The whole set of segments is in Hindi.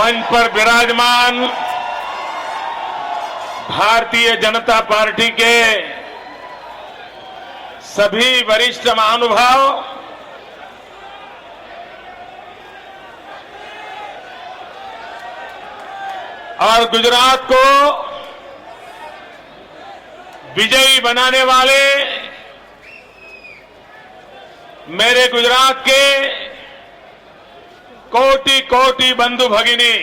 मंच पर विराजमान भारतीय जनता पार्टी के सभी वरिष्ठ महानुभाव, और गुजरात को विजयी बनाने वाले मेरे गुजरात के कोटि कोटि बंधु भगिनी,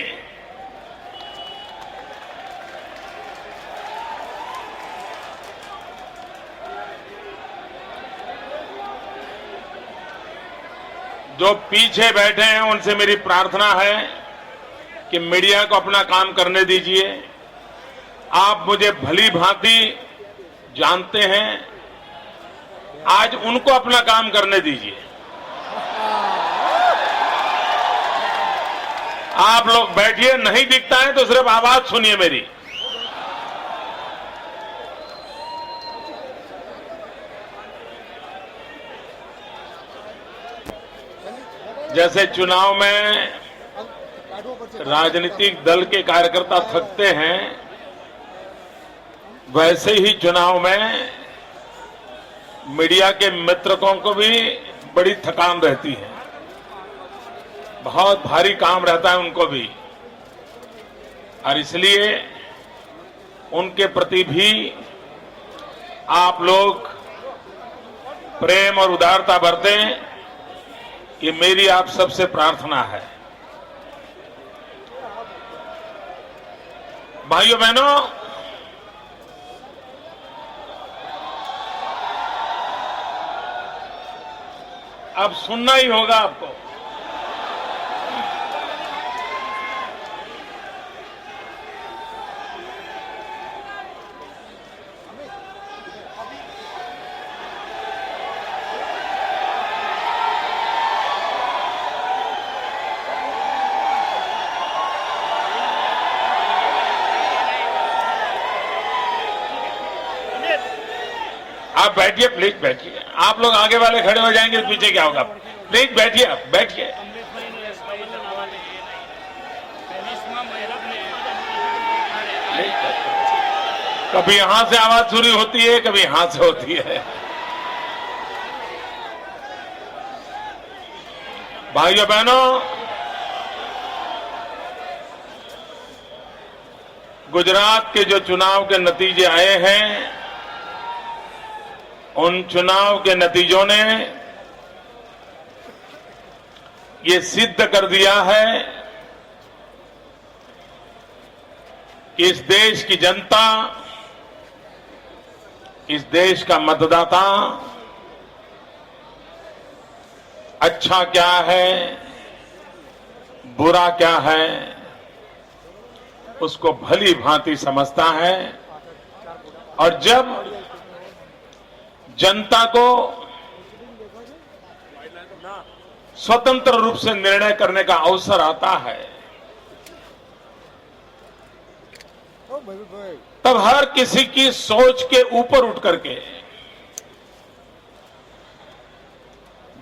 जो पीछे बैठे हैं उनसे मेरी प्रार्थना है कि मीडिया को अपना काम करने दीजिए। आप मुझे भली भांति जानते हैं, आज उनको अपना काम करने दीजिए। आप लोग बैठिए, नहीं दिखता है तो सिर्फ आवाज सुनिए मेरी। जैसे चुनाव में राजनीतिक दल के कार्यकर्ता थकते हैं, वैसे ही चुनाव में मीडिया के मित्रों को भी बड़ी थकान रहती है, बहुत भारी काम रहता है उनको भी, और इसलिए उनके प्रति भी आप लोग प्रेम और उदारता बरतें, ये मेरी आप सबसे प्रार्थना है। भाइयों बहनों, अब सुनना ही होगा आपको। आप बैठिए, प्लीज बैठिए। आप लोग आगे वाले खड़े हो जाएंगे तो पीछे क्या होगा? प्लीज बैठिए, आप बैठिए। कभी यहां से आवाज शुरू होती है, कभी यहां से होती है। भाइयों बहनों, गुजरात के जो चुनाव के नतीजे आए हैं, उन चुनाव के नतीजों ने ये सिद्ध कर दिया है कि इस देश की जनता, इस देश का मतदाता अच्छा क्या है, बुरा क्या है, उसको भली भांति समझता है। और जब जनता को स्वतंत्र रूप से निर्णय करने का अवसर आता है, तब हर किसी की सोच के ऊपर उठ करके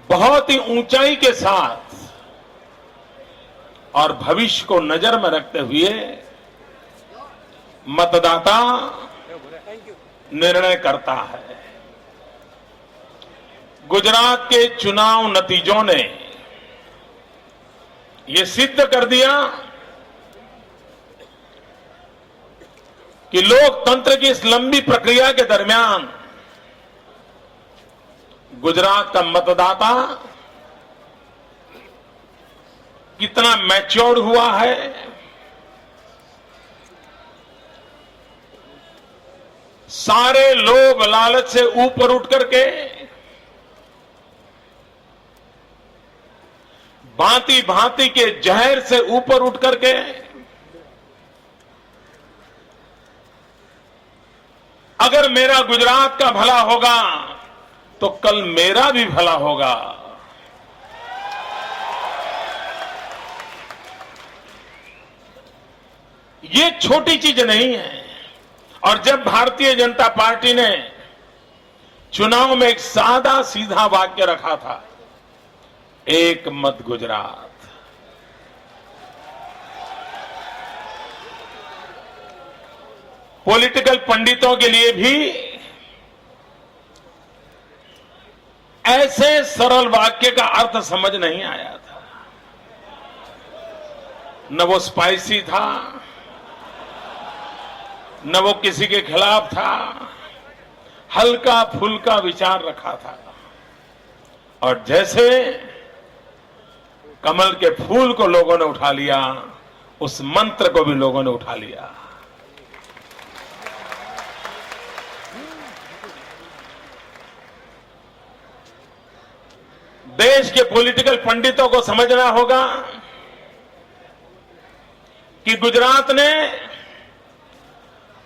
बहुत ही ऊंचाई के साथ और भविष्य को नजर में रखते हुए मतदाता निर्णय करता है। गुजरात के चुनाव नतीजों ने यह सिद्ध कर दिया कि लोकतंत्र की इस लंबी प्रक्रिया के दरमियान गुजरात का मतदाता कितना मैच्योर्ड हुआ है, सारे लोभ लालच से ऊपर उठ करके भांति भांति के जहर से ऊपर उठ करके अगर मेरा गुजरात का भला होगा तो कल मेरा भी भला होगा। ये छोटी चीज नहीं है। और जब भारतीय जनता पार्टी ने चुनाव में एक सादा सीधा वाक्य रखा था, एक मत गुजरात, पॉलिटिकल पंडितों के लिए भी ऐसे सरल वाक्य का अर्थ समझ नहीं आया था। न वो स्पाइसी था, न वो किसी के खिलाफ था, हल्का फुल्का विचार रखा था। और जैसे कमल के फूल को लोगों ने उठा लिया, उस मंत्र को भी लोगों ने उठा लिया। देश के पॉलिटिकल पंडितों को समझना होगा कि गुजरात ने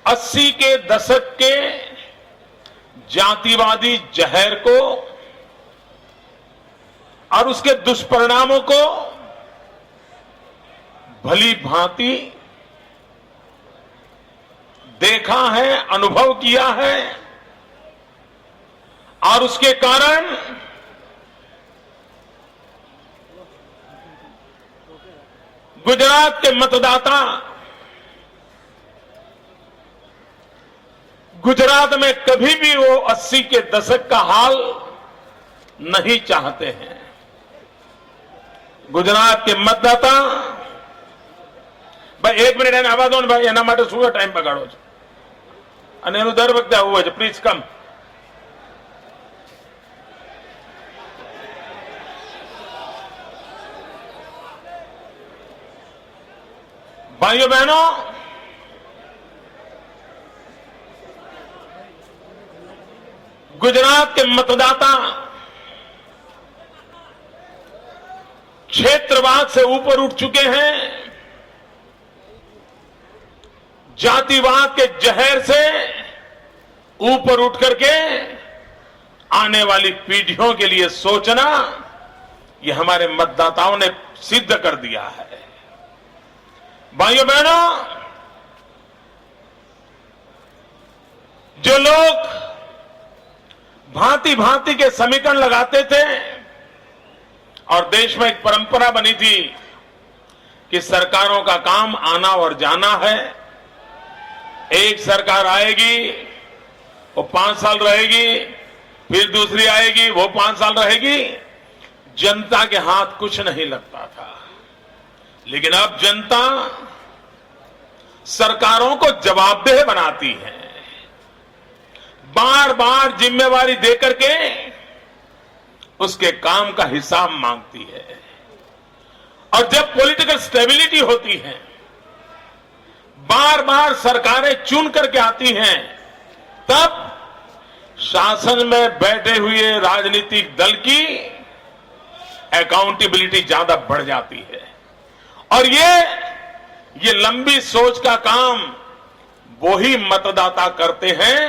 80 के दशक के जातिवादी जहर को और उसके दुष्परिणामों को भली भांति देखा है, अनुभव किया है, और उसके कारण गुजरात के मतदाता गुजरात में कभी भी वो 80 के दशक का हाल नहीं चाहते हैं। गुजरात के मतदाता भाई 1 મિનિટ એને આવા દો ને ભાઈ, એના માટે શું ટાઈમ બગાડો છો? અને એનું દર વખતે આવું હોય છે. Please come. भाइयों बहनों, गुजरात के मतदाता क्षेत्रवाद से ऊपर उठ चुके हैं, जातिवाद के जहर से ऊपर उठ करके आने वाली पीढ़ियों के लिए सोचना, ये हमारे मतदाताओं ने सिद्ध कर दिया है। भाइयों बहनों, जो लोग भांति भांति के समीकरण लगाते थे और देश में एक परंपरा बनी थी कि सरकारों का काम आना और जाना है, एक सरकार आएगी वो 5 साल रहेगी, फिर दूसरी आएगी वो 5 साल रहेगी, जनता के हाथ कुछ नहीं लगता था। लेकिन अब जनता सरकारों को जवाबदेह बनाती है, बार बार जिम्मेवारी देकर के उसके काम का हिसाब मांगती है। और जब पॉलिटिकल स्टेबिलिटी होती है, बार बार सरकारें चुन करके आती हैं, तब शासन में बैठे हुए राजनीतिक दल की अकाउंटेबिलिटी ज्यादा बढ़ जाती है। और ये लंबी सोच का काम वो ही मतदाता करते हैं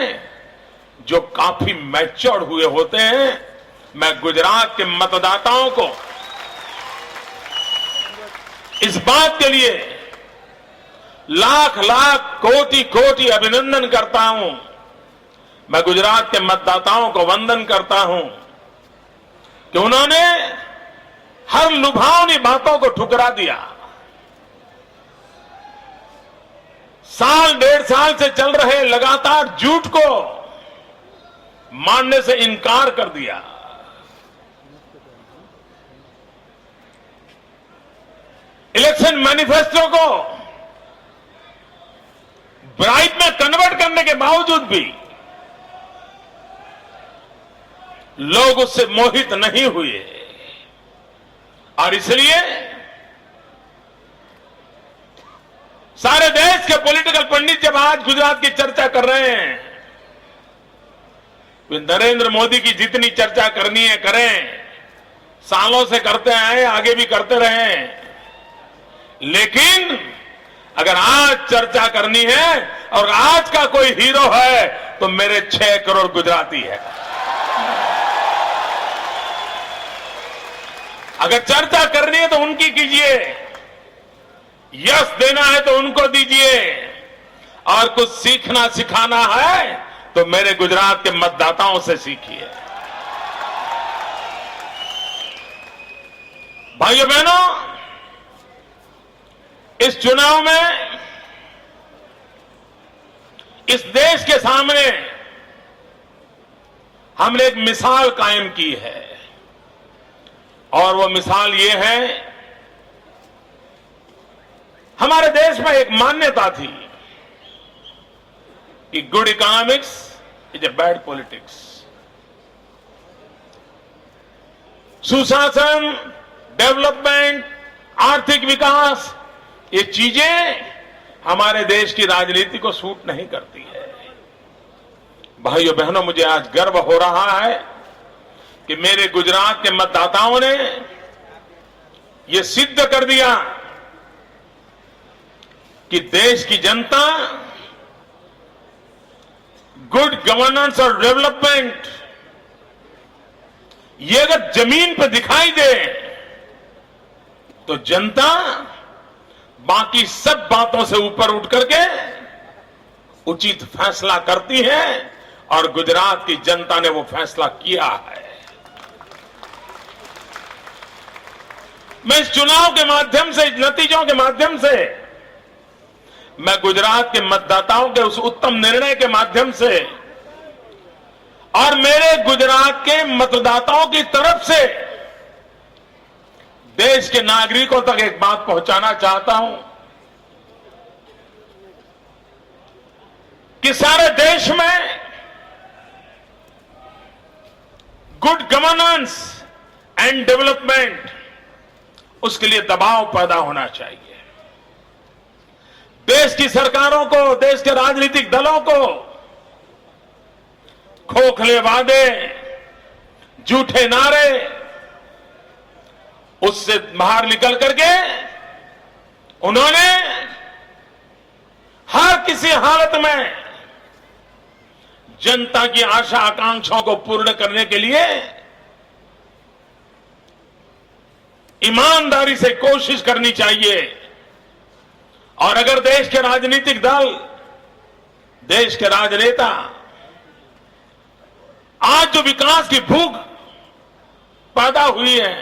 जो काफी मैच्योर्ड हुए होते हैं। मैं गुजरात के मतदाताओं को इस बात के लिए लाख लाख कोटि कोटि अभिनंदन करता हूं। मैं गुजरात के मतदाताओं को वंदन करता हूं कि उन्होंने हर लुभावनी बातों को ठुकरा दिया। साल 1.5 साल से चल रहे लगातार झूठ को मानने से इनकार कर दिया। इलेक्शन मैनिफेस्टो को ब्राइब में कन्वर्ट करने के बावजूद भी लोग उससे मोहित नहीं हुए। और इसलिए सारे देश के पॉलिटिकल पंडित जब आज गुजरात की चर्चा कर रहे हैं, वे नरेंद्र मोदी की जितनी चर्चा करनी है करें, सालों से करते आए, आगे भी करते रहें। लेकिन अगर आज चर्चा करनी है और आज का कोई हीरो है तो मेरे 6 करोड़ गुजराती है। अगर चर्चा करनी है तो उनकी कीजिए, यश देना है तो उनको दीजिए, और कुछ सीखना सिखाना है तो मेरे गुजरात के मतदाताओं से सीखिए। भाइयों बहनों, इस चुनाव में इस देश के सामने हमने एक मिसाल कायम की है और वो मिसाल ये है, हमारे देश में एक मान्यता थी कि good economics is a bad politics. सुशासन, डेवलपमेंट, आर्थिक विकास, ये चीजें हमारे देश की राजनीति को सूट नहीं करती है। भाइयों बहनों, मुझे आज गर्व हो रहा है कि मेरे गुजरात के मतदाताओं ने ये सिद्ध कर दिया कि देश की जनता गुड गवर्नेंस और डेवलपमेंट ये अगर जमीन पर दिखाई दे तो जनता बाकी सब बातों से ऊपर उठ करके उचित फैसला करती है और गुजरात की जनता ने वो फैसला किया है। मैं इस चुनाव के माध्यम से, इस नतीजों के माध्यम से, मैं गुजरात के मतदाताओं के उस उत्तम निर्णय के माध्यम से और मेरे गुजरात के मतदाताओं की तरफ से देश के नागरिकों तक एक बात पहुंचाना चाहता हूं कि सारे देश में गुड गवर्नेंस एंड डेवलपमेंट, उसके लिए दबाव पैदा होना चाहिए। देश की सरकारों को, देश के राजनीतिक दलों को खोखले वादे, झूठे नारे, उससे बाहर निकल करके उन्होंने हर किसी हालत में जनता की आशा आकांक्षाओं को पूर्ण करने के लिए ईमानदारी से कोशिश करनी चाहिए। और अगर देश के राजनीतिक दल, देश के राजनेता आज जो विकास की भूख पैदा हुई है,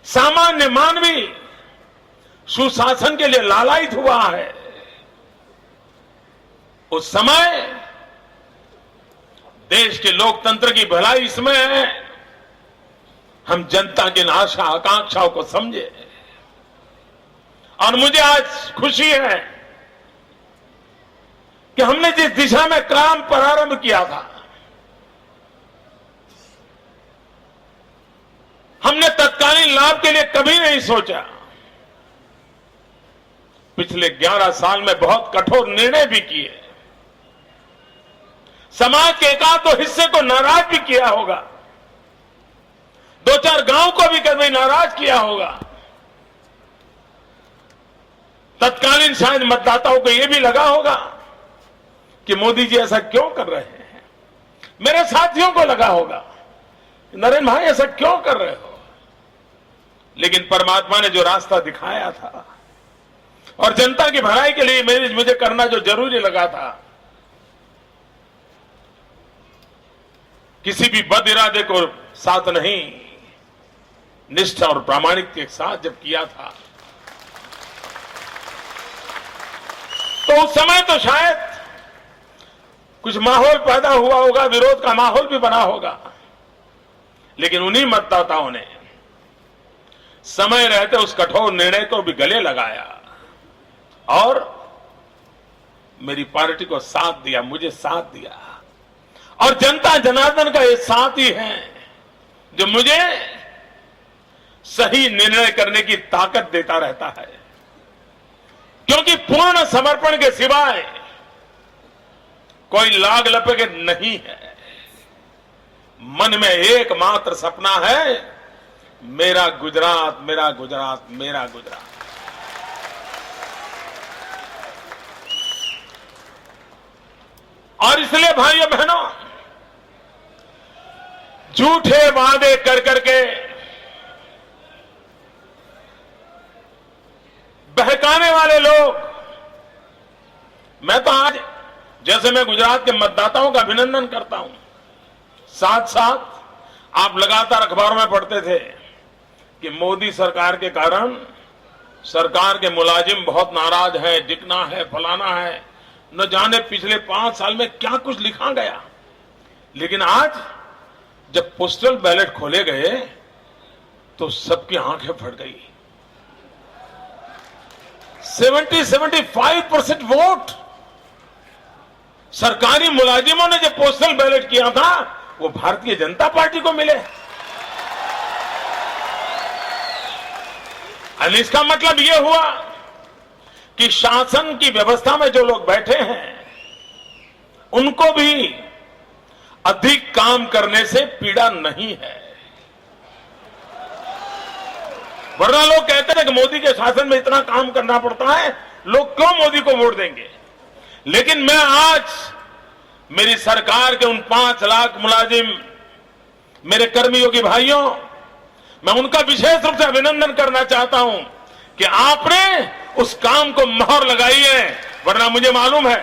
सामान्य मानवी सुशासन के लिए लालायित हुआ है, उस समय देश के लोकतंत्र की भलाई इसमें है हम जनता की आशा आकांक्षाओं को समझे। और मुझे आज खुशी है कि हमने जिस दिशा में काम प्रारंभ किया था, हमने तत्कालीन लाभ के लिए कभी नहीं सोचा। पिछले 11 साल में बहुत कठोर निर्णय भी किए, समाज के एकाध दो हिस्से को नाराज भी किया होगा, 2-4 गांव को भी कभी नाराज किया होगा। तत्कालीन शायद मतदाताओं को यह भी लगा होगा कि मोदी जी ऐसा क्यों कर रहे हैं। मेरे साथियों को लगा होगा, नरेंद्र भाई ऐसा क्यों कर रहे हो। लेकिन परमात्मा ने जो रास्ता दिखाया था और जनता की भलाई के लिए मुझे करना जो जरूरी लगा था, किसी भी बद इरादे को साथ नहीं, निष्ठा और प्रामाणिकता के साथ जब किया था, तो उस समय तो शायद कुछ माहौल पैदा हुआ होगा, विरोध का माहौल भी बना होगा। लेकिन उन्हीं मतदाताओं ने समय रहते उस कठोर निर्णय को भी गले लगाया और मेरी पार्टी को साथ दिया, मुझे साथ दिया। और जनता जनार्दन का ये साथ ही है जो मुझे सही निर्णय करने की ताकत देता रहता है, क्योंकि पूर्ण समर्पण के सिवाय कोई लाग लपेट नहीं है। मन में एकमात्र सपना है, मेरा गुजरात, मेरा गुजरात, मेरा गुजरात। और इसलिए भाइयों बहनों, झूठे वादे कर करके, बहकाने वाले लोग, मैं तो आज जैसे मैं गुजरात के मतदाताओं का अभिनंदन करता हूं, साथ साथ आप लगातार अखबारों में पढ़ते थे कि मोदी सरकार के कारण सरकार के मुलाजिम बहुत नाराज हैं, दिखना है, फलाना है। न जाने पिछले 5 साल में क्या कुछ लिखा गया, लेकिन आज जब पोस्टल बैलेट खोले गए तो सबकी आंखें फट गई। 70-75% वोट सरकारी मुलाजिमों ने जो पोस्टल बैलेट किया था वो भारतीय जनता पार्टी को मिले। और इसका मतलब यह हुआ कि शासन की व्यवस्था में जो लोग बैठे हैं उनको भी अधिक काम करने से पीड़ा नहीं है। वरना लोग कहते हैं कि मोदी के शासन में इतना काम करना पड़ता है, लोग क्यों मोदी को वोट देंगे। लेकिन मैं आज मेरी सरकार के उन 5 लाख मुलाजिम, मेरे कर्मयोगी भाइयों, मैं उनका विशेष रूप से अभिनंदन करना चाहता हूं कि आपने उस काम को मोहर लगाई है। वरना मुझे मालूम है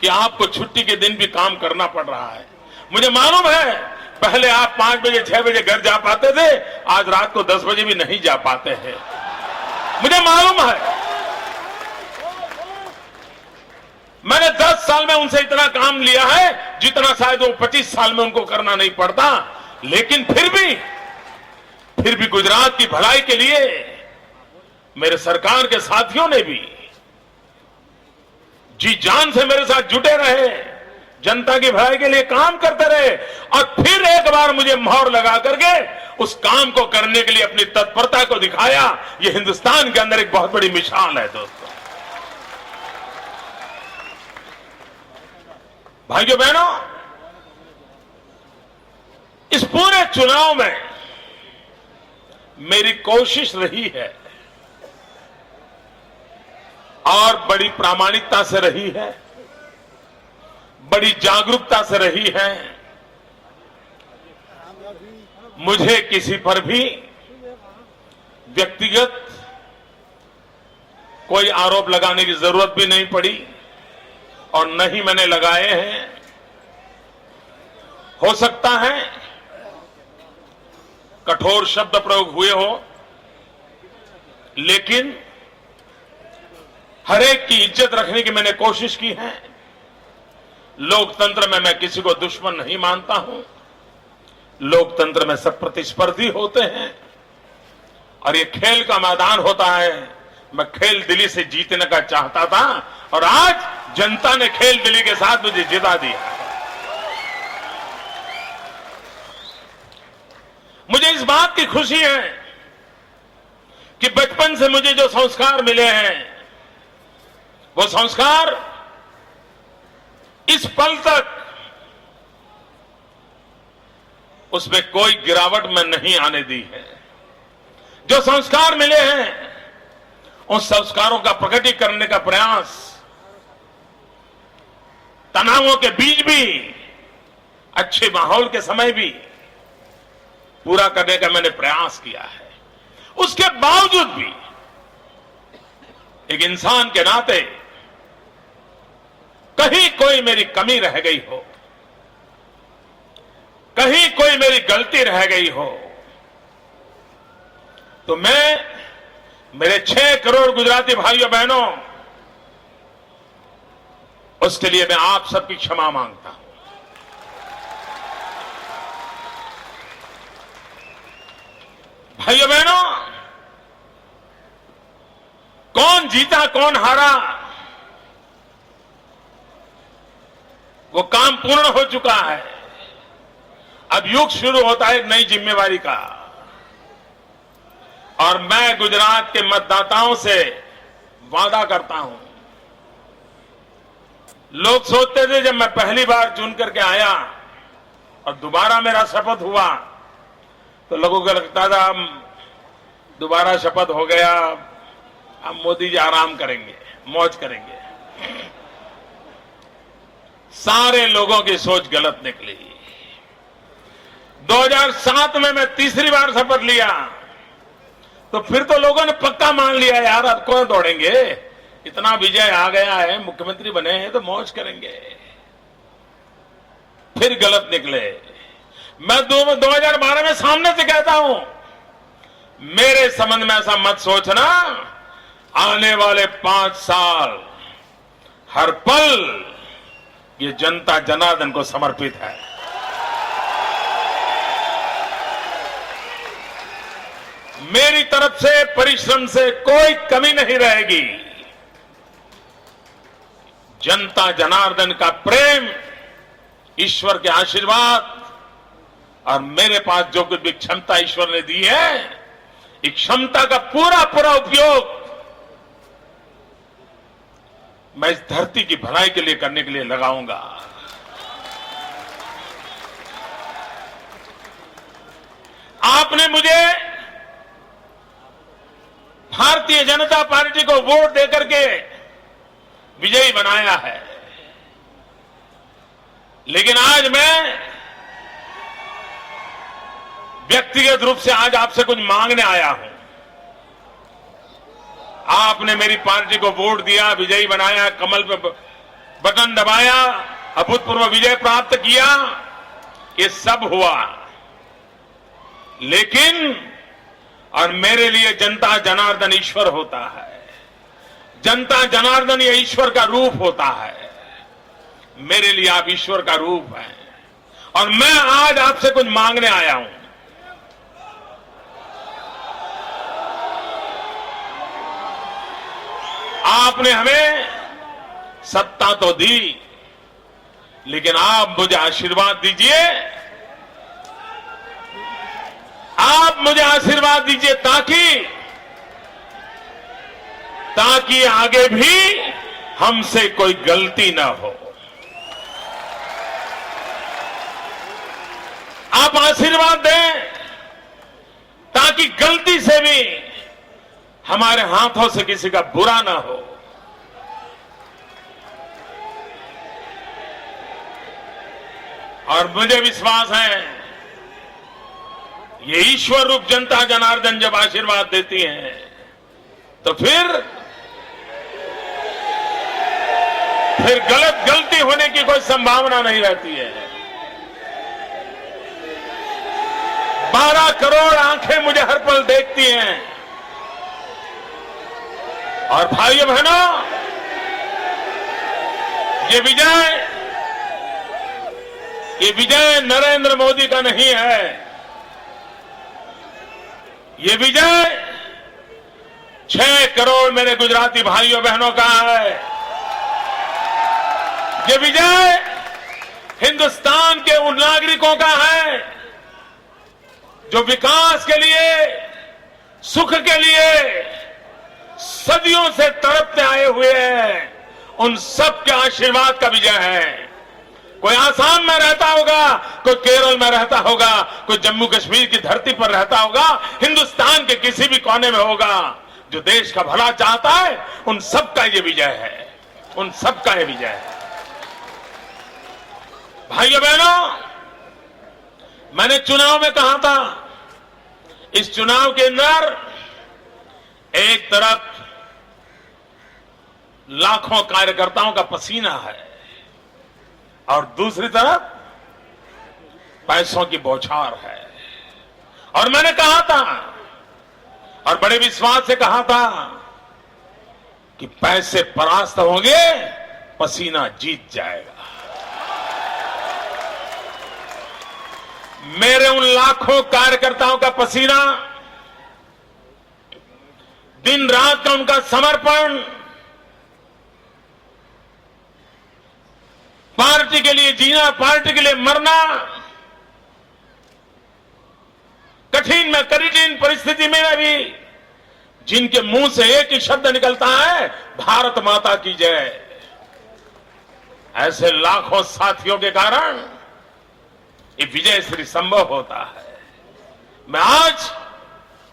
कि आपको छुट्टी के दिन भी काम करना पड़ रहा है। मुझे मालूम है पहले आप 5 बजे 6 बजे घर जा पाते थे, आज रात को 10 बजे भी नहीं जा पाते हैं। मुझे मालूम है मैंने 10 साल में उनसे इतना काम लिया है जितना शायद वो 25 साल में उनको करना नहीं पड़ता। लेकिन फिर भी गुजरात की भलाई के लिए मेरे सरकार के साथियों ने भी जी जान से मेरे साथ जुटे रहे, जनता की भलाई के लिए काम करते रहे और फिर एक बार मुझे मोहर लगा करके उस काम को करने के लिए अपनी तत्परता को दिखाया। यह हिंदुस्तान के अंदर एक बहुत बड़ी मिसाल है दोस्तों। भाइयों बहनों, इस पूरे चुनाव में मेरी कोशिश रही है और बड़ी प्रामाणिकता से रही है, बड़ी जागरूकता से रही है। मुझे किसी पर भी व्यक्तिगत कोई आरोप लगाने की जरूरत भी नहीं पड़ी और न ही मैंने लगाए हैं। हो सकता है कठोर शब्द प्रयोग हुए हो, लेकिन हर एक की इज्जत रखने की मैंने कोशिश की है। लोकतंत्र में मैं किसी को दुश्मन नहीं मानता हूं। लोकतंत्र में सब प्रतिस्पर्धी होते हैं और ये खेल का मैदान होता है। मैं खेल दिली से जीतने का चाहता था और आज जनता ने खेल दिली के साथ मुझे जिता दिया। मुझे इस बात की खुशी है कि बचपन से मुझे जो संस्कार मिले हैं वो संस्कार इस पल तक उसमें कोई गिरावट में नहीं आने दी है। जो संस्कार मिले हैं उन संस्कारों का प्रकटीकरण का प्रयास तनावों के बीच भी, अच्छे माहौल के समय भी पूरा करने का मैंने प्रयास किया है। उसके बावजूद भी एक इंसान के नाते कहीं कोई मेरी कमी रह गई हो, कहीं कोई मेरी गलती रह गई हो, तो मैं मेरे 6 करोड़ गुजराती भाइयों बहनों उसके लिए मैं आप सबकी क्षमा मांगता हूं। भाइयों बहनों, कौन जीता कौन हारा वो काम पूर्ण हो चुका है। अब युग शुरू होता है एक नई जिम्मेवारी का और मैं गुजरात के मतदाताओं से वादा करता हूं। लोग सोचते थे जब मैं पहली बार चुन करके आया और दोबारा मेरा शपथ हुआ तो लोगों को लगता था हम दोबारा शपथ हो गया, अब मोदी जी आराम करेंगे, मौज करेंगे। सारे लोगों की सोच गलत निकली। 2007 में मैं तीसरी बार शपथ लिया तो फिर तो लोगों ने पक्का मान लिया यार अब कौन दौड़ेंगे, इतना विजय आ गया है, मुख्यमंत्री बने हैं तो मौज करेंगे। फिर गलत निकले। मैं 2012 में सामने से कहता हूं मेरे संबंध में ऐसा मत सोचना, आने वाले 5 साल हर पल ये जनता जनार्दन को समर्पित है। मेरी तरफ से परिश्रम से कोई कमी नहीं रहेगी। जनता जनार्दन का प्रेम, ईश्वर के आशीर्वाद और मेरे पास जो कुछ भी क्षमता ईश्वर ने दी है, इस क्षमता का पूरा पूरा उपयोग मैं इस धरती की भलाई के लिए करने के लिए लगाऊंगा। आपने मुझे भारतीय जनता पार्टी को वोट देकर के विजयी बनाया है, लेकिन आज मैं व्यक्तिगत रूप से आज आपसे कुछ मांगने आया हूं। आपने मेरी पार्टी को वोट दिया, विजयी बनाया, कमल पे बटन दबाया, अभूतपूर्व विजय प्राप्त किया, ये सब हुआ, लेकिन और मेरे लिए जनता जनार्दन ईश्वर होता है। जनता जनार्दन ये ईश्वर का रूप होता है। मेरे लिए आप ईश्वर का रूप हैं और मैं आज आपसे कुछ मांगने आया हूं। आपने हमें सत्ता तो दी, लेकिन आप मुझे आशीर्वाद दीजिए, आप मुझे आशीर्वाद दीजिए ताकि आगे भी हमसे कोई गलती ना हो। आप आशीर्वाद दें ताकि गलती से भी हमारे हाथों से किसी का बुरा ना हो। और मुझे विश्वास है ये ईश्वर रूप जनता जनार्दन जब आशीर्वाद देती हैं तो फिर गलती होने की कोई संभावना नहीं रहती है। 12 करोड़ आंखें मुझे हर पल देखती हैं और भाइयों बहनों, ये विजय नरेंद्र मोदी का नहीं है। ये विजय 6 करोड़ मेरे गुजराती भाइयों बहनों का है। ये विजय हिंदुस्तान के उन नागरिकों का है जो विकास के लिए, सुख के लिए सदियों से तड़पते आए हुए हैं। उन सब के आशीर्वाद का विजय है। कोई आसाम में रहता होगा, कोई केरल में रहता होगा, कोई जम्मू कश्मीर की धरती पर रहता होगा, हिंदुस्तान के किसी भी कोने में होगा, जो देश का भला चाहता है, उन सब का ये विजय है। उन सब का ये विजय है। भाइयों बहनों, मैंने चुनाव में कहा था, इस चुनाव के अंदर एक तरफ लाखों कार्यकर्ताओं का पसीना है और दूसरी तरफ पैसों की बौछार है। और मैंने कहा था और बड़े विश्वास से कहा था कि पैसे परास्त होंगे, पसीना जीत जाएगा। मेरे उन लाखों कार्यकर्ताओं का पसीना, दिन रात का उनका समर्पण, पार्टी के लिए जीना, पार्टी के लिए मरना, कठिन परिस्थिति में भी जिनके मुंह से एक ही शब्द निकलता है, भारत माता की जय, ऐसे लाखों साथियों के कारण ये विजय श्री संभव होता है। मैं आज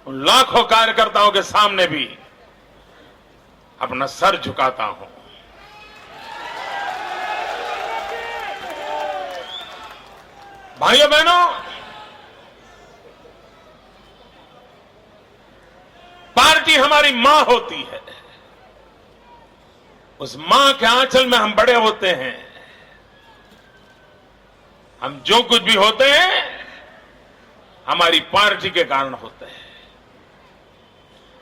उन लाखों कार्यकर्ताओं के सामने भी अपना सर झुकाता हूं। भाइयों बहनों, पार्टी हमारी मां होती है। उस मां के आंचल में हम बड़े होते हैं। हम जो कुछ भी होते हैं हमारी पार्टी के कारण होते हैं।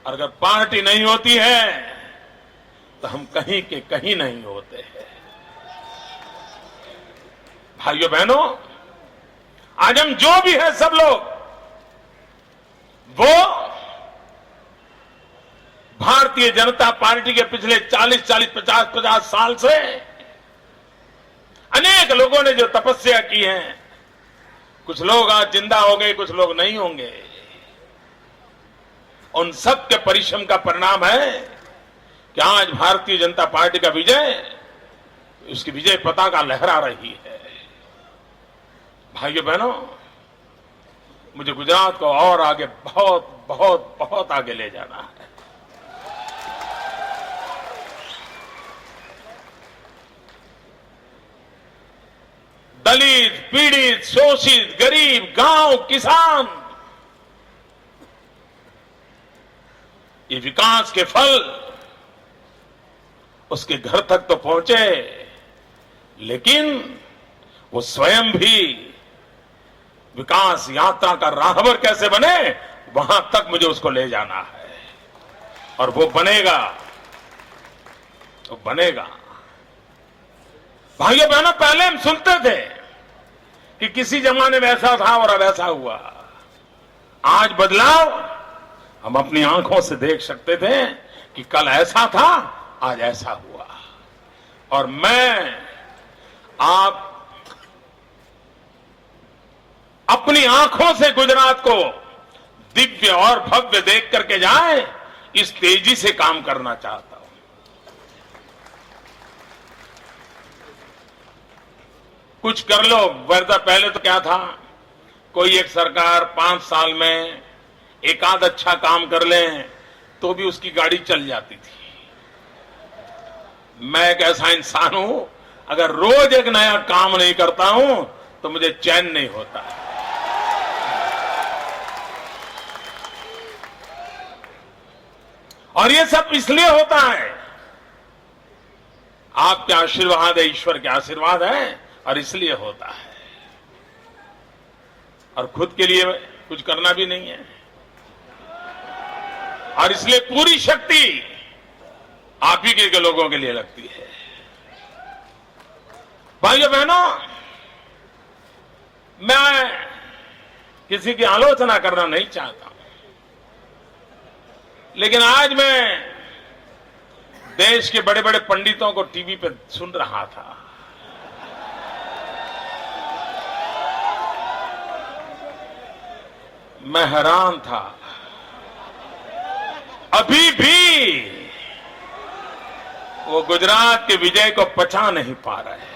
और अगर पार्टी नहीं होती है तो हम कहीं के कहीं नहीं होते हैं। भाइयों बहनों, आज हम जो भी है सब लोग वो भारतीय जनता पार्टी के पिछले 40-50 साल से अनेक लोगों ने जो तपस्या की है, कुछ लोग आज जिंदा हो गए, कुछ लोग नहीं होंगे, उन सब के परिश्रम का परिणाम है कि आज भारतीय जनता पार्टी का विजय, उसकी विजय पताका लहरा रही है। भाइयों बहनों, मुझे गुजरात को और आगे बहुत बहुत बहुत आगे ले जाना है। दलित, पीड़ित, शोषित, गरीब, गांव, किसान, ये विकास के फल उसके घर तक तो पहुंचे, लेकिन वो स्वयं भी विकास यात्रा का राहबर कैसे बने, वहां तक मुझे उसको ले जाना है। और वो बनेगा, वो बनेगा। भाइयों बहनों, पहले हम सुनते थे कि किसी जमाने में ऐसा था और अब ऐसा हुआ। आज बदलाव हम अपनी आंखों से देख सकते थे कि कल ऐसा था, आज ऐसा हुआ। और मैं आप अपनी आंखों से गुजरात को दिव्य और भव्य देख करके जाए, इस तेजी से काम करना चाहता हूं। कुछ कर लो, वरना पहले तो क्या था, कोई एक सरकार 5 साल में एक आध अच्छा काम कर ले तो भी उसकी गाड़ी चल जाती थी। मैं एक ऐसा इंसान हूं, अगर रोज एक नया काम नहीं करता हूं तो मुझे चैन नहीं होता। और ये सब इसलिए होता है, आपके आशीर्वाद है, ईश्वर के आशीर्वाद है, और इसलिए होता है। और खुद के लिए कुछ करना भी नहीं है, और इसलिए पूरी शक्ति आप ही के लोगों के लिए लगती है। भाइयों बहनों, मैं किसी की आलोचना करना नहीं चाहता, लेकिन आज मैं देश के बड़े बड़े पंडितों को टीवी पे सुन रहा था। मैं हैरान था, अभी भी वो गुजरात के विजय को पचा नहीं पा रहे।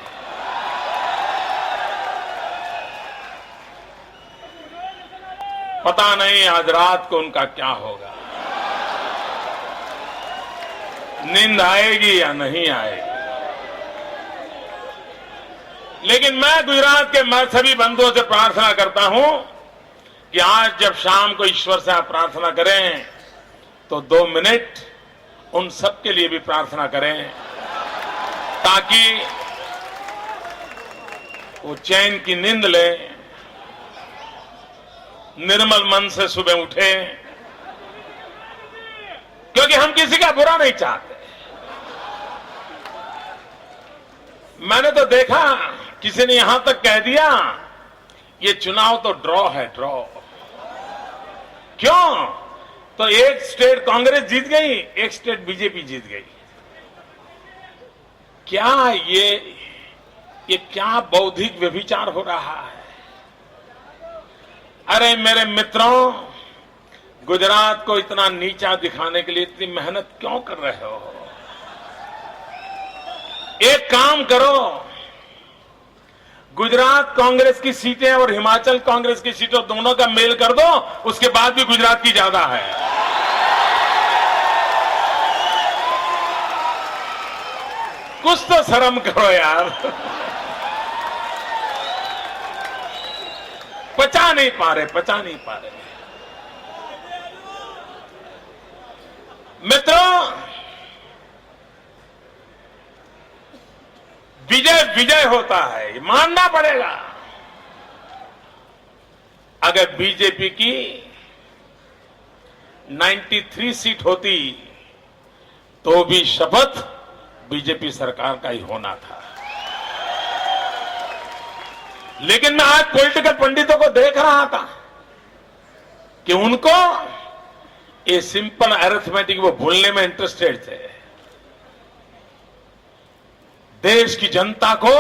पता नहीं आज रात को उनका क्या होगा, नींद आएगी या नहीं आएगी। लेकिन मैं गुजरात के मैं सभी बंधुओं से प्रार्थना करता हूं कि आज जब शाम को ईश्वर से आप प्रार्थना करें तो 2 मिनट उन सब के लिए भी प्रार्थना करें, ताकि वो चैन की नींद ले, निर्मल मन से सुबह उठे, क्योंकि हम किसी का बुरा नहीं चाहते। मैंने तो देखा, किसी ने यहां तक कह दिया ये चुनाव तो ड्रॉ है, ड्रॉ। क्यों? तो एक स्टेट कांग्रेस जीत गई, एक स्टेट बीजेपी जीत गई। क्या ये क्या बौद्धिक व्यभिचार हो रहा है? अरे मेरे मित्रों, गुजरात को इतना नीचा दिखाने के लिए इतनी मेहनत क्यों कर रहे हो? एक काम करो, गुजरात कांग्रेस की सीटें और हिमाचल कांग्रेस की सीटों दोनों का मेल कर दो, उसके बाद भी गुजरात की ज्यादा है। कुछ तो शर्म करो यार। पचा नहीं पा रहे। मित्रों, विजय होता है, ये मानना पड़ेगा। अगर बीजेपी की 93 सीट होती तो भी शपथ बीजेपी सरकार का ही होना था। लेकिन मैं आज पॉलिटिकल पंडितों को देख रहा था कि उनको ये सिंपल अरिथमेटिक वो भूलने में इंटरेस्टेड थे। देश की जनता को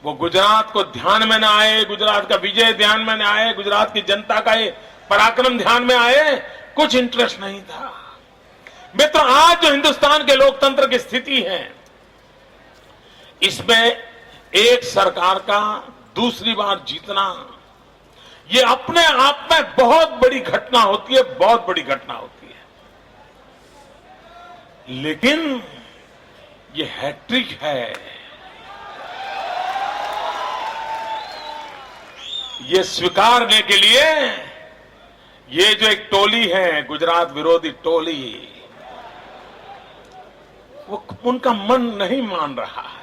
वो गुजरात को ध्यान में न आए, गुजरात का विजय ध्यान में न आए, गुजरात की जनता का ये पराक्रम ध्यान में आए, कुछ इंटरेस्ट नहीं था। मित्र, आज जो हिंदुस्तान के लोकतंत्र की स्थिति है, इसमें एक सरकार का दूसरी बार जीतना, ये अपने आप में बहुत बड़ी घटना होती है, बहुत बड़ी घटना होती है। लेकिन ये हैट्रिक है, ये स्वीकारने के लिए ये जो एक टोली है, गुजरात विरोधी टोली, वो उनका मन नहीं मान रहा है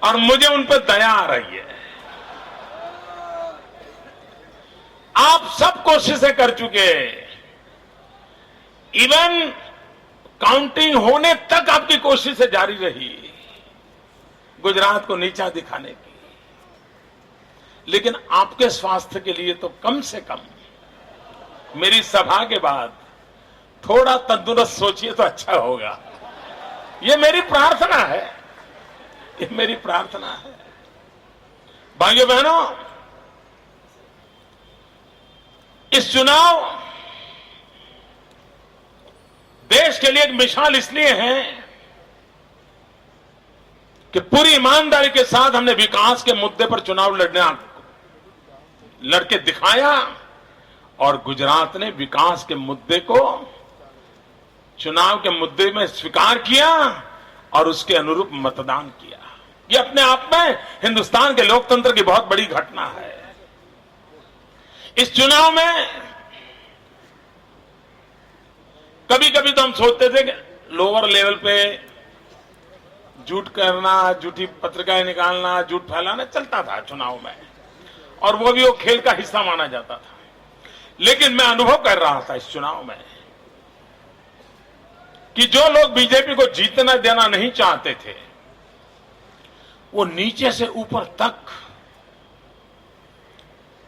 और मुझे उन पर दया आ रही है। आप सब कोशिशें कर चुके, इवन काउंटिंग होने तक आपकी कोशिशें जारी रही गुजरात को नीचा दिखाने की। लेकिन आपके स्वास्थ्य के लिए तो कम से कम मेरी सभा के बाद थोड़ा तंदुरुस्त सोचिए तो अच्छा होगा। ये मेरी प्रार्थना है, ये मेरी प्रार्थना है। भाइयों बहनों, इस चुनाव देश के लिए एक मिसाल इसलिए है कि पूरी ईमानदारी के साथ हमने विकास के मुद्दे पर चुनाव लड़के दिखाया और गुजरात ने विकास के मुद्दे को चुनाव के मुद्दे में स्वीकार किया और उसके अनुरूप मतदान किया। ये अपने आप में हिंदुस्तान के लोकतंत्र की बहुत बड़ी घटना है। इस चुनाव में कभी कभी तो हम सोचते थे कि लोअर लेवल पे झूठ करना, झूठी पत्रिकाएं निकालना, झूठ फैलाना चलता था चुनाव में, और वो भी वो खेल का हिस्सा माना जाता था। लेकिन मैं अनुभव कर रहा था इस चुनाव में कि जो लोग बीजेपी को जीतना देना नहीं चाहते थे, वो नीचे से ऊपर तक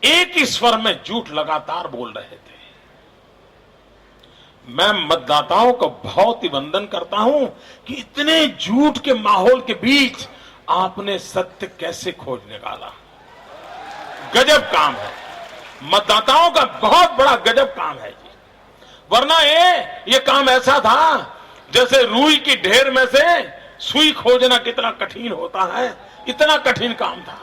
एक ही स्वर में झूठ लगातार बोल रहे थे। मैं मतदाताओं को बहुत ही वंदन करता हूं कि इतने झूठ के माहौल के बीच आपने सत्य कैसे खोज निकाला। गजब काम है, मतदाताओं का बहुत बड़ा गजब काम है जी। वरना ये काम ऐसा था जैसे रुई की ढेर में से सुई खोजना कितना कठिन होता है, इतना कठिन काम था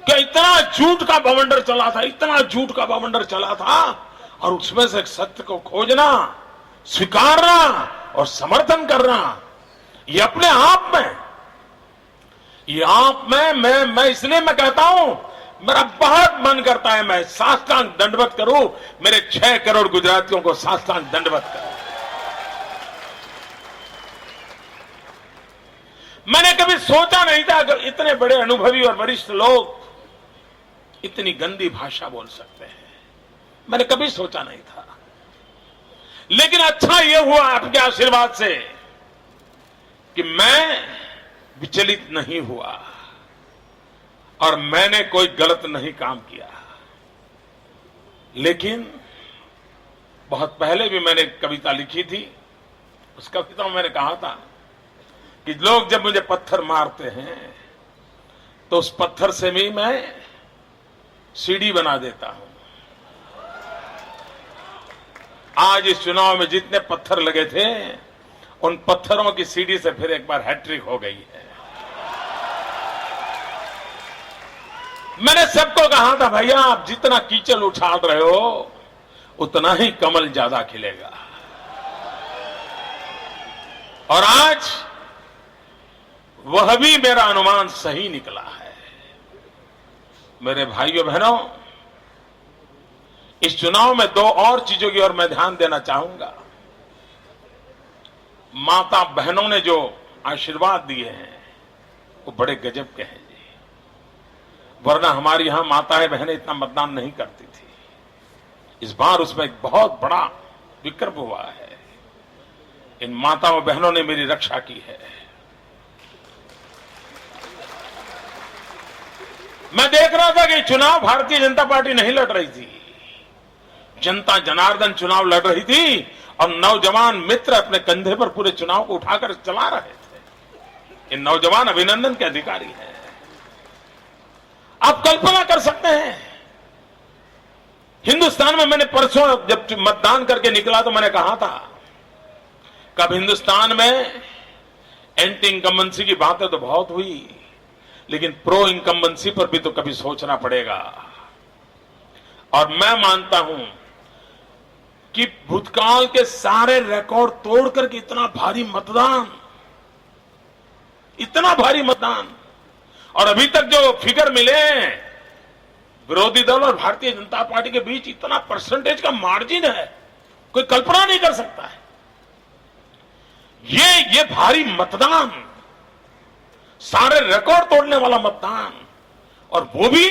कि इतना झूठ का बवंडर चला था, इतना झूठ का बवंडर चला था, और उसमें से सत्य को खोजना, स्वीकारना और समर्थन करना, ये अपने आप में, मैं इसलिए मैं कहता हूं, मेरा बहुत मन करता है मैं साष्टांग दंडवत करूं, मेरे 6 करोड़ गुजरातियों को साष्टांग दंडवत करूं। मैंने कभी सोचा नहीं था अगर इतने बड़े अनुभवी और वरिष्ठ लोग इतनी गंदी भाषा बोल सकते हैं। मैंने कभी सोचा नहीं था, लेकिन अच्छा यह हुआ आपके आशीर्वाद से कि मैं विचलित नहीं हुआ और मैंने कोई गलत नहीं काम किया। लेकिन बहुत पहले भी मैंने कविता लिखी थी, उस कविता में मैंने कहा था कि लोग जब मुझे पत्थर मारते हैं तो उस पत्थर से भी मैं सीढ़ी बना देता हूं। आज इस चुनाव में जितने पत्थर लगे थे, उन पत्थरों की सीढ़ी से फिर एक बार हैट्रिक हो गई है। मैंने सबको कहा था, भैया आप जितना कीचड़ उछाल रहे हो उतना ही कमल ज्यादा खिलेगा। और आज वह भी मेरा अनुमान सही निकला है। मेरे भाइयों बहनों, इस चुनाव में 2 और चीजों की ओर मैं ध्यान देना चाहूंगा। माता बहनों ने जो आशीर्वाद दिए हैं वो बड़े गजब के हैं जी। वरना हमारी यहां माताएं बहनें इतना मतदान नहीं करती थी। इस बार उसमें एक बहुत बड़ा विकल्प हुआ है। इन माताओं बहनों ने मेरी रक्षा की है। मैं देख रहा था कि चुनाव भारतीय जनता पार्टी नहीं लड़ रही थी, जनता जनार्दन चुनाव लड़ रही थी और नौजवान मित्र अपने कंधे पर पूरे चुनाव को उठाकर चला रहे थे। इन नौजवान अभिनंदन के अधिकारी हैं। आप कल्पना कर सकते हैं, हिंदुस्तान में मैंने परसों जब मतदान करके निकला तो मैंने कहा था कब हिंदुस्तान में एंटी इनकम्बेंसी की बातें तो बहुत हुई, लेकिन प्रो इनकम्बेंसी पर भी तो कभी सोचना पड़ेगा। और मैं मानता हूं कि भूतकाल के सारे रिकॉर्ड तोड़ करके इतना भारी मतदान, और अभी तक जो फिगर मिले हैं विरोधी दल और भारतीय जनता पार्टी के बीच, इतना परसेंटेज का मार्जिन है, कोई कल्पना नहीं कर सकता है। ये भारी मतदान, सारे रिकॉर्ड तोड़ने वाला मतदान, और वो भी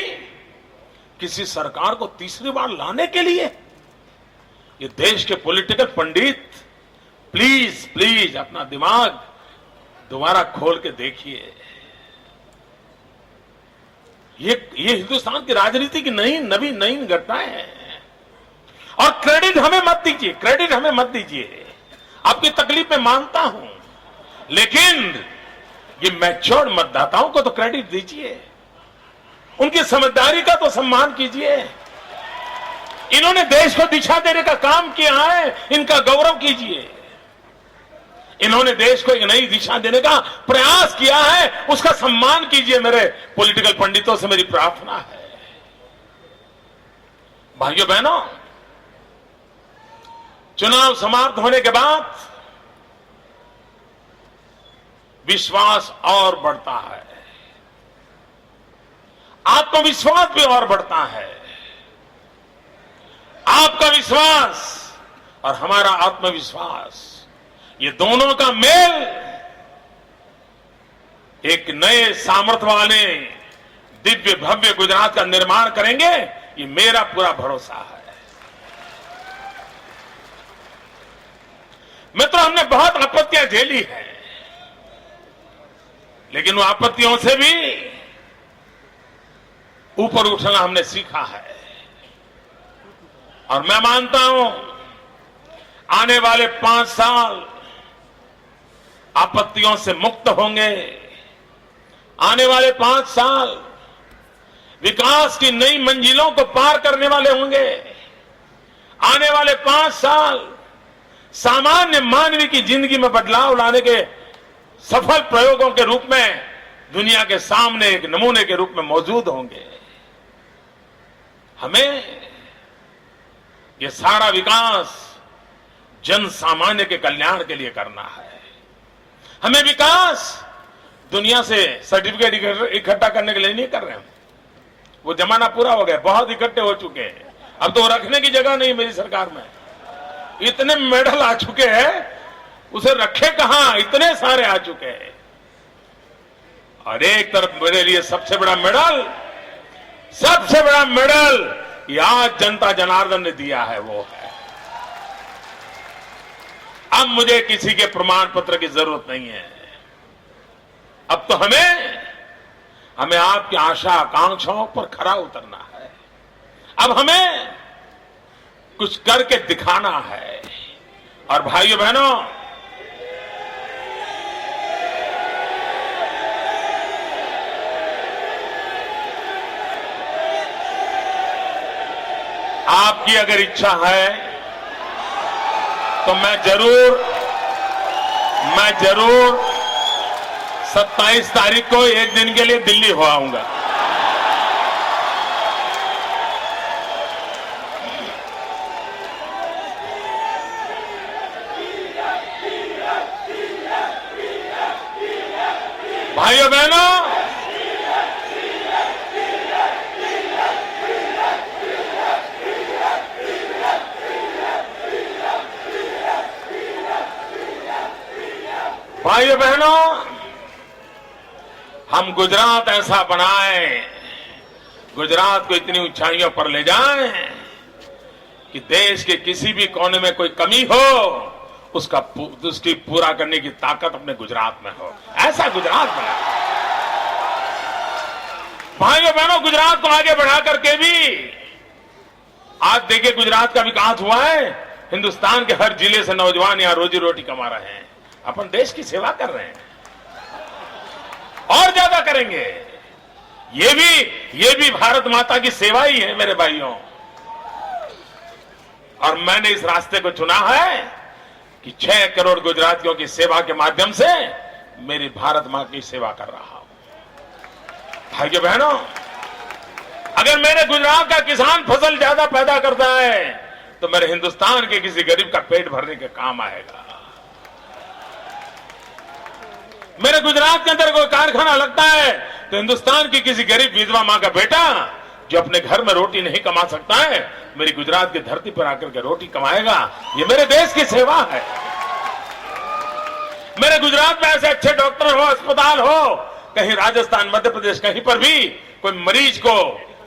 किसी सरकार को तीसरी बार लाने के लिए। ये देश के पॉलिटिकल पंडित प्लीज अपना दिमाग दोबारा खोल के देखिए। ये हिंदुस्तान की राजनीति की नई घटनाएं हैं। और क्रेडिट हमें मत दीजिए, आपकी तकलीफ मैं मानता हूं, लेकिन ये मैच्योर्ड मतदाताओं को तो क्रेडिट दीजिए, उनकी समझदारी का तो सम्मान कीजिए। इन्होंने देश को दिशा देने का काम किया है, इनका गौरव कीजिए। इन्होंने देश को एक नई दिशा देने का प्रयास किया है, उसका सम्मान कीजिए। मेरे पॉलिटिकल पंडितों से मेरी प्रार्थना है। भाइयों बहनों, चुनाव समाप्त होने के बाद विश्वास और बढ़ता है, आत्मविश्वास भी और बढ़ता है। आपका विश्वास और हमारा आत्मविश्वास, ये दोनों का मेल एक नए सामर्थ्य वाले दिव्य भव्य गुजरात का निर्माण करेंगे, ये मेरा पूरा भरोसा है। मित्रों, हमने बहुत आपत्तियां झेली हैं, लेकिन वो आपत्तियों से भी ऊपर उठना हमने सीखा है। और मैं मानता हूं आने वाले 5 साल आपत्तियों से मुक्त होंगे। आने वाले 5 साल विकास की नई मंजिलों को पार करने वाले होंगे। आने वाले 5 साल सामान्य मानवीय की जिंदगी में बदलाव लाने के सफल प्रयोगों के रूप में दुनिया के सामने एक नमूने के रूप में मौजूद होंगे। हमें ये सारा विकास जन सामान्य के कल्याण के लिए करना है। हमें विकास दुनिया से सर्टिफिकेट इकट्ठा करने के लिए नहीं कर रहे हैं। वो जमाना पूरा हो गया, बहुत इकट्ठे हो चुके हैं। अब तो रखने की जगह नहीं मेरी सरकार में। इतने मेडल आ चुके हैं, उसे रखे कहां, इतने सारे आ चुके हैं। और एक तरफ मेरे लिए सबसे बड़ा मेडल ये आज जनता जनार्दन ने दिया है, वो है। अब मुझे किसी के प्रमाण पत्र की जरूरत नहीं है। अब तो हमें आपकी आशा आकांक्षाओं पर खरा उतरना है। अब हमें कुछ करके दिखाना है। और भाइयों बहनों, आपकी अगर इच्छा है तो मैं जरूर 27 तारीख को एक दिन के लिए दिल्ली हो आऊंगा। भाइयों बहनों, भाइयों बहनों, हम गुजरात ऐसा बनाएं, गुजरात को इतनी ऊंचाइयों पर ले जाएं कि देश के किसी भी कोने में कोई कमी हो उसकी पूरा करने की ताकत अपने गुजरात में हो। ऐसा गुजरात बना। भाइयों बहनों, गुजरात को आगे बढ़ा करके भी आज देखिए गुजरात का विकास हुआ है। हिंदुस्तान के हर जिले से नौजवान यहां रोजी रोटी कमा रहे हैं, अपन देश की सेवा कर रहे हैं और ज्यादा करेंगे। ये भी भारत माता की सेवा ही है मेरे भाइयों। और मैंने इस रास्ते को चुना है कि 6 करोड़ गुजरातियों की सेवा के माध्यम से मेरी भारत मां की सेवा कर रहा हूं। भाइयों बहनों, अगर मेरे गुजरात का किसान फसल ज्यादा पैदा करता है तो मेरे हिंदुस्तान के किसी गरीब का पेट भरने के काम आएगा। मेरे गुजरात के अंदर कोई कारखाना लगता है तो हिंदुस्तान की किसी गरीब विधवा मां का बेटा जो अपने घर में रोटी नहीं कमा सकता है, मेरी गुजरात की धरती पर आकर के रोटी कमाएगा। ये मेरे देश की सेवा है। मेरे गुजरात में ऐसे अच्छे डॉक्टर हो, अस्पताल हो, कहीं राजस्थान मध्य प्रदेश कहीं पर भी कोई मरीज को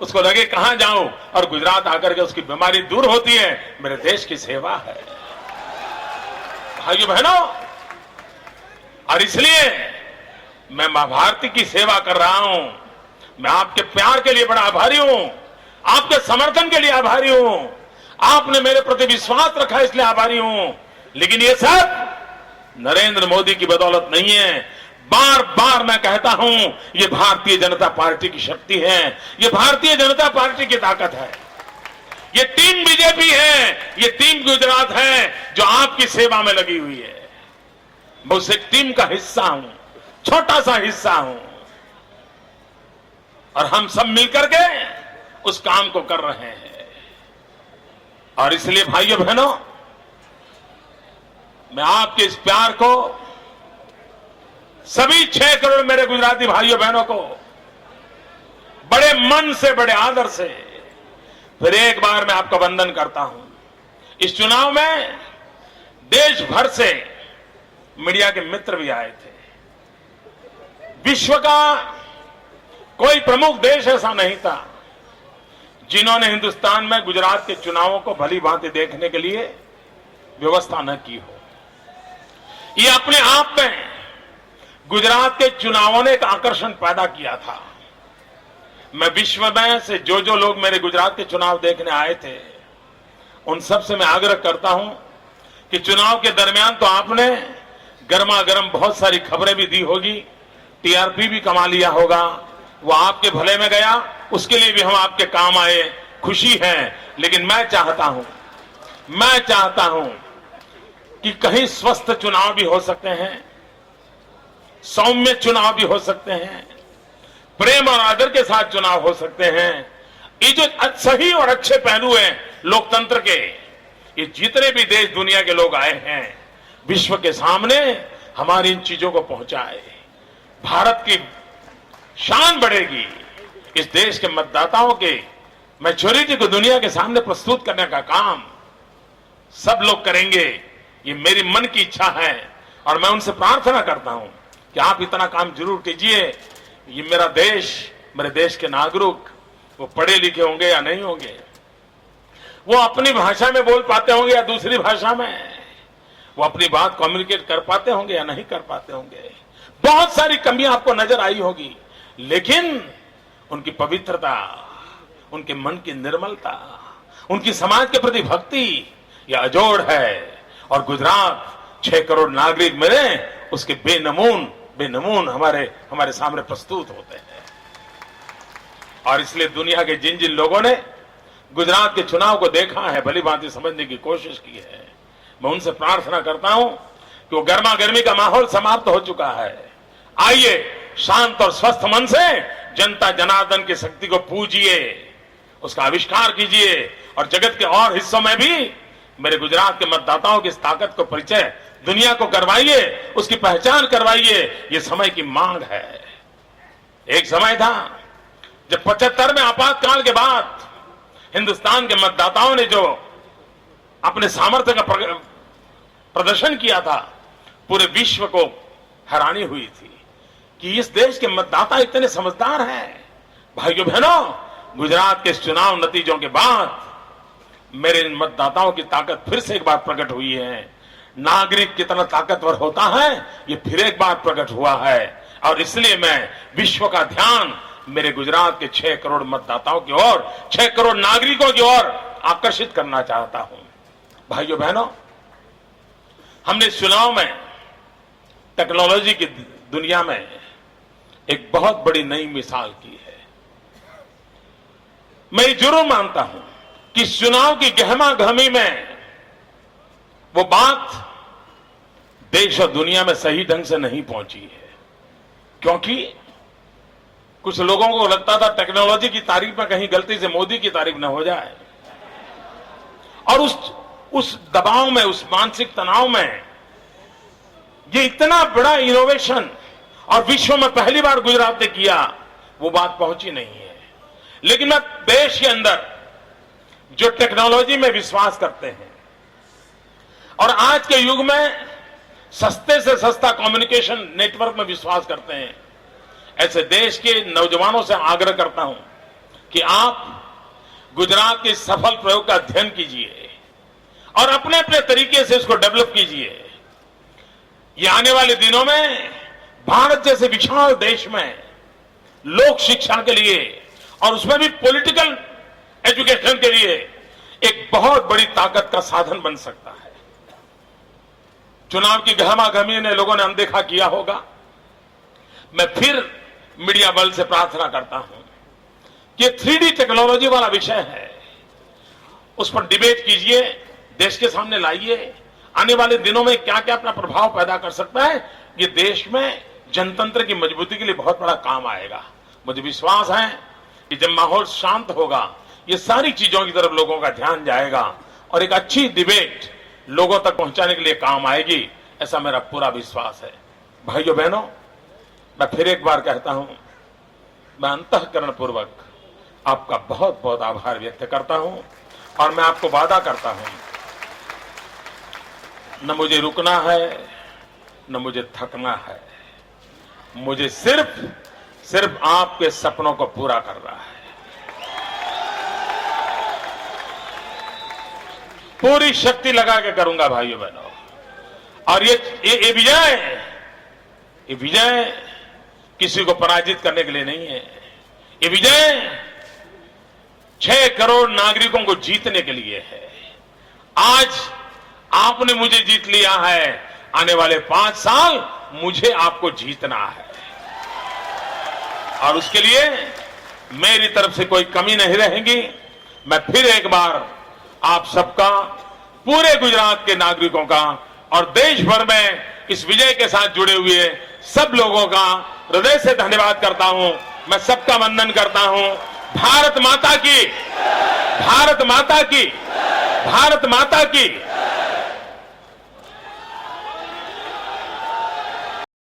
उसको लगे कहां जाऊं और गुजरात आकर के उसकी बीमारी दूर होती है, मेरे देश की सेवा है। भाइयों बहनों, और इसलिए मैं मां भारती की सेवा कर रहा हूं। मैं आपके प्यार के लिए बड़ा आभारी हूं, आपके समर्थन के लिए आभारी हूं, आपने मेरे प्रति विश्वास रखा इसलिए आभारी हूं। लेकिन ये सब नरेंद्र मोदी की बदौलत नहीं है। बार बार मैं कहता हूं, ये भारतीय जनता पार्टी की शक्ति है, ये भारतीय जनता पार्टी की ताकत है, ये टीम बीजेपी है, ये टीम गुजरात है जो आपकी सेवा में लगी हुई है। मैं उस एक टीम का हिस्सा हूं, छोटा सा हिस्सा हूं, और हम सब मिलकर के उस काम को कर रहे हैं। और इसलिए भाइयों बहनों, मैं आपके इस प्यार को, सभी 6 करोड़ मेरे गुजराती भाइयों बहनों को बड़े मन से, बड़े आदर से फिर एक बार मैं आपका वंदन करता हूं। इस चुनाव में देश भर से मीडिया के मित्र भी आए थे। विश्व का कोई प्रमुख देश ऐसा नहीं था जिन्होंने हिंदुस्तान में गुजरात के चुनावों को भली भांति देखने के लिए व्यवस्था न की हो। ये अपने आप में गुजरात के चुनावों ने एक आकर्षण पैदा किया था। मैं विश्व में से जो लोग मेरे गुजरात के चुनाव देखने आए थे, उन सब से मैं आग्रह करता हूं कि चुनाव के दरमियान तो आपने गर्मा गर्म बहुत सारी खबरें भी दी होगी, टीआरपी भी कमा लिया होगा, वो आपके भले में गया, उसके लिए भी हम आपके काम आए, खुशी है। लेकिन मैं चाहता हूं कि कहीं स्वस्थ चुनाव भी हो सकते हैं, सौम्य चुनाव भी हो सकते हैं, प्रेम और आदर के साथ चुनाव हो सकते हैं। ये जो सही और अच्छे पहलू हैं लोकतंत्र के, ये जितने भी देश दुनिया के लोग आए हैं विश्व के सामने हमारी इन चीजों को पहुंचाए, भारत की शान बढ़ेगी। इस देश के मतदाताओं के मैच्योरिटी को दुनिया के सामने प्रस्तुत करने का काम सब लोग करेंगे, ये मेरी मन की इच्छा है। और मैं उनसे प्रार्थना करता हूं कि आप इतना काम जरूर कीजिए। ये मेरा देश, मेरे देश के नागरिक, वो पढ़े लिखे होंगे या नहीं होंगे, वो अपनी भाषा में बोल पाते होंगे या दूसरी भाषा में, वो अपनी बात कम्युनिकेट कर पाते होंगे या नहीं कर पाते होंगे, बहुत सारी कमियां आपको नजर आई होगी, लेकिन उनकी पवित्रता, उनके मन की निर्मलता, उनकी समाज के प्रति भक्ति, यह अजोड़ है। और गुजरात 6 करोड़ नागरिक मेरे उसके बेनमून हमारे सामने प्रस्तुत होते हैं। और इसलिए दुनिया के जिन जिन लोगों ने गुजरात के चुनाव को देखा है, भली भांति समझने की कोशिश की है, मैं उनसे प्रार्थना करता हूं कि वो गर्मा गर्मी का माहौल समाप्त हो चुका है। आइए शांत और स्वस्थ मन से जनता जनार्दन की शक्ति को पूजिए, उसका आविष्कार कीजिए और जगत के और हिस्सों में भी मेरे गुजरात के मतदाताओं की इस ताकत को परिचय दुनिया को करवाइए, उसकी पहचान करवाइए। ये समय की मांग है। एक समय था जब 75 में आपातकाल के बाद हिंदुस्तान के मतदाताओं ने जो अपने सामर्थ्य का प्रदर्शन किया था, पूरे विश्व को हैरानी हुई थी कि इस देश के मतदाता इतने समझदार हैं। भाइयों बहनों, गुजरात के इस चुनाव नतीजों के बाद मेरे इन मतदाताओं की ताकत फिर से एक बार प्रकट हुई है। नागरिक कितना ताकतवर होता है ये फिर एक बार प्रकट हुआ है। और इसलिए मैं विश्व का ध्यान मेरे गुजरात के 6 करोड़ मतदाताओं की ओर, 6 करोड़ नागरिकों की ओर आकर्षित करना चाहता हूं। भाइयों बहनों, हमने चुनाव में टेक्नोलॉजी की दुनिया में एक बहुत बड़ी नई मिसाल की है। मैं ये जरूर मानता हूं कि चुनाव की गहमा गहमी में वो बात देश और दुनिया में सही ढंग से नहीं पहुंची है, क्योंकि कुछ लोगों को लगता था टेक्नोलॉजी की तारीफ में कहीं गलती से मोदी की तारीफ न हो जाए, और उस दबाव में, उस मानसिक तनाव में ये इतना बड़ा इनोवेशन और विश्व में पहली बार गुजरात ने किया, वो बात पहुंची नहीं है। लेकिन मैं देश के अंदर जो टेक्नोलॉजी में विश्वास करते हैं और आज के युग में सस्ते से सस्ता कम्युनिकेशन नेटवर्क में विश्वास करते हैं, ऐसे देश के नौजवानों से आग्रह करता हूं कि आप गुजरात के सफल प्रयोग का अध्ययन कीजिए और अपने अपने तरीके से इसको डेवलप कीजिए। ये आने वाले दिनों में भारत जैसे विशाल देश में लोक शिक्षा के लिए और उसमें भी पॉलिटिकल एजुकेशन के लिए एक बहुत बड़ी ताकत का साधन बन सकता है। चुनाव की गहमागहमी ने लोगों ने अनदेखा किया होगा। मैं फिर मीडिया बल से प्रार्थना करता हूं कि 3D टेक्नोलॉजी वाला विषय है, उस पर डिबेट कीजिए, देश के सामने लाइए। आने वाले दिनों में क्या क्या अपना प्रभाव पैदा कर सकता है, ये देश में जनतंत्र की मजबूती के लिए बहुत बड़ा काम आएगा। मुझे विश्वास है कि जब माहौल शांत होगा, ये सारी चीजों की तरफ लोगों का ध्यान जाएगा और एक अच्छी डिबेट लोगों तक पहुंचाने के लिए काम आएगी, ऐसा मेरा पूरा विश्वास है। भाइयों बहनों, मैं फिर एक बार कहता हूं, मैं अंतःकरण पूर्वक आपका बहुत बहुत आभार व्यक्त करता हूं और मैं आपको वादा करता हूं, न मुझे रुकना है न मुझे थकना है, मुझे सिर्फ आपके सपनों को पूरा करना है। पूरी शक्ति लगा के करूंगा भाइयों बहनों। और ये विजय किसी को पराजित करने के लिए नहीं है, ये विजय 6 करोड़ नागरिकों को जीतने के लिए है। आज आपने मुझे जीत लिया है, आने वाले 5 साल मुझे आपको जीतना है और उसके लिए मेरी तरफ से कोई कमी नहीं रहेगी। मैं फिर एक बार आप सबका, पूरे गुजरात के नागरिकों का और देश भर में इस विजय के साथ जुड़े हुए सब लोगों का हृदय से धन्यवाद करता हूं। मैं सबका वंदन करता हूं। भारत माता की, भारत माता की, भारत माता की।